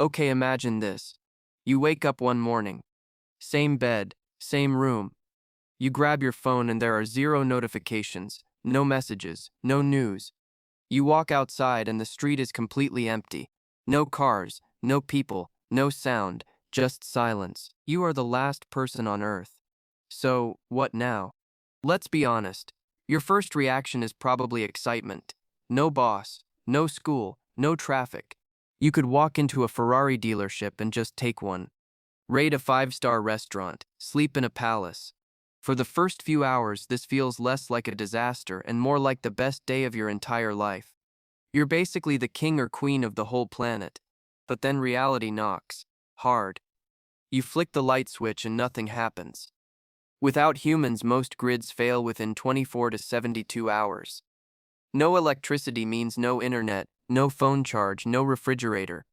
Okay, imagine this. You wake up one morning. Same bed, same room. You grab your phone and there are zero notifications, no messages, no news. You walk outside and the street is completely empty. No cars, no people, no sound, just silence. You are the last person on Earth. So, what now? Let's be honest. Your first reaction is probably excitement. No boss, no school, no traffic. You could walk into a Ferrari dealership and just take one. Raid a five-star restaurant, sleep in a palace. For the first few hours, this feels less like a disaster and more like the best day of your entire life. You're basically the king or queen of the whole planet. But then reality knocks. Hard. You flick the light switch and nothing happens. Without humans, most grids fail within 24 to 72 hours. No electricity means no internet, no phone charge, no refrigerator.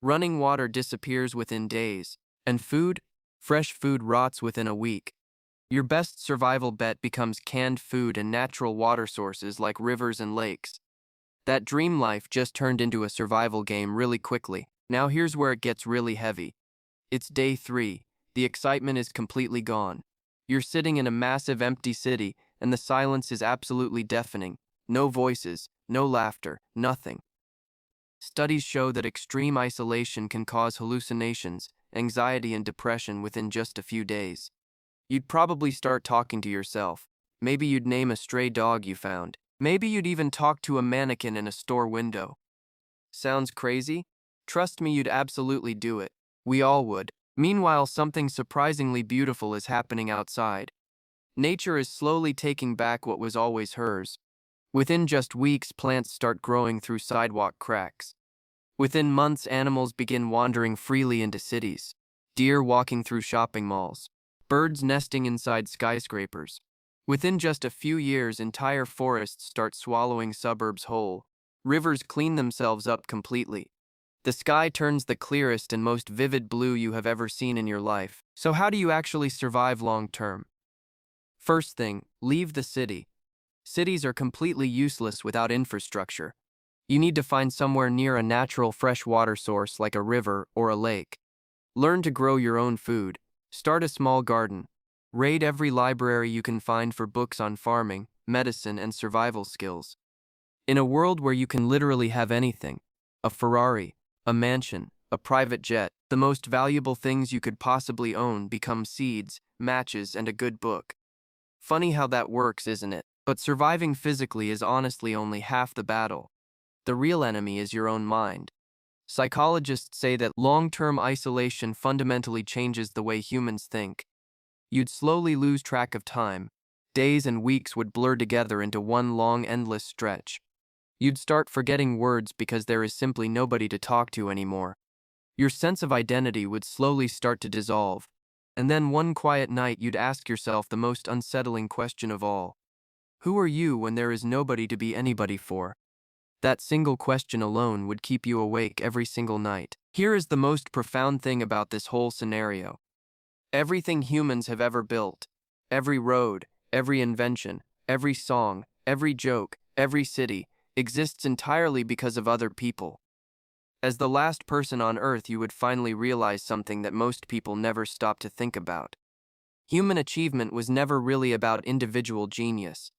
Running water disappears within days. And food? Fresh food rots within a week. Your best survival bet becomes canned food and natural water sources like rivers and lakes. That dream life just turned into a survival game really quickly. Now here's where it gets really heavy. It's day 3. The excitement is completely gone. You're sitting in a massive empty city, and the silence is absolutely deafening. No voices, no laughter, nothing. Studies show that extreme isolation can cause hallucinations, anxiety, and depression within just a few days. You'd probably start talking to yourself. Maybe you'd name a stray dog you found. Maybe you'd even talk to a mannequin in a store window. Sounds crazy? Trust me, you'd absolutely do it. We all would. Meanwhile, something surprisingly beautiful is happening outside. Nature is slowly taking back what was always hers. Within just weeks, plants start growing through sidewalk cracks. Within months, animals begin wandering freely into cities. Deer walking through shopping malls. Birds nesting inside skyscrapers. Within just a few years, entire forests start swallowing suburbs whole. Rivers clean themselves up completely. The sky turns the clearest and most vivid blue you have ever seen in your life. So how do you actually survive long term? First thing, leave the city. Cities are completely useless without infrastructure. You need to find somewhere near a natural fresh water source like a river or a lake. Learn to grow your own food. Start a small garden. Raid every library you can find for books on farming, medicine, and survival skills. In a world where you can literally have anything, a Ferrari, a mansion, a private jet, the most valuable things you could possibly own become seeds, matches, and a good book. Funny how that works, isn't it? But surviving physically is honestly only half the battle. The real enemy is your own mind. Psychologists say that long-term isolation fundamentally changes the way humans think. You'd slowly lose track of time. Days and weeks would blur together into one long, endless stretch. You'd start forgetting words because there is simply nobody to talk to anymore. Your sense of identity would slowly start to dissolve. And then one quiet night you'd ask yourself the most unsettling question of all. Who are you when there is nobody to be anybody for? That single question alone would keep you awake every single night. Here is the most profound thing about this whole scenario. Everything humans have ever built, every road, every invention, every song, every joke, every city, exists entirely because of other people. As the last person on Earth, you would finally realize something that most people never stop to think about. Human achievement was never really about individual genius.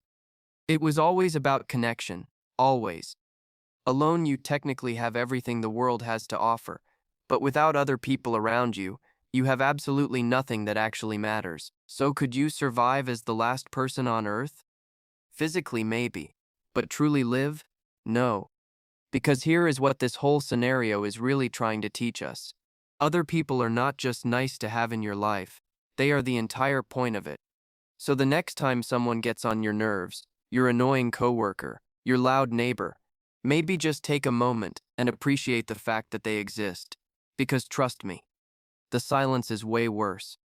It was always about connection, always. Alone, you technically have everything the world has to offer, but without other people around you, you have absolutely nothing that actually matters. So could you survive as the last person on Earth? Physically, maybe. But truly live? No. Because here is what this whole scenario is really trying to teach us. Other people are not just nice to have in your life, they are the entire point of it. So the next time someone gets on your nerves, your annoying coworker, your loud neighbor, maybe just take a moment and appreciate the fact that they exist. Because trust me, the silence is way worse.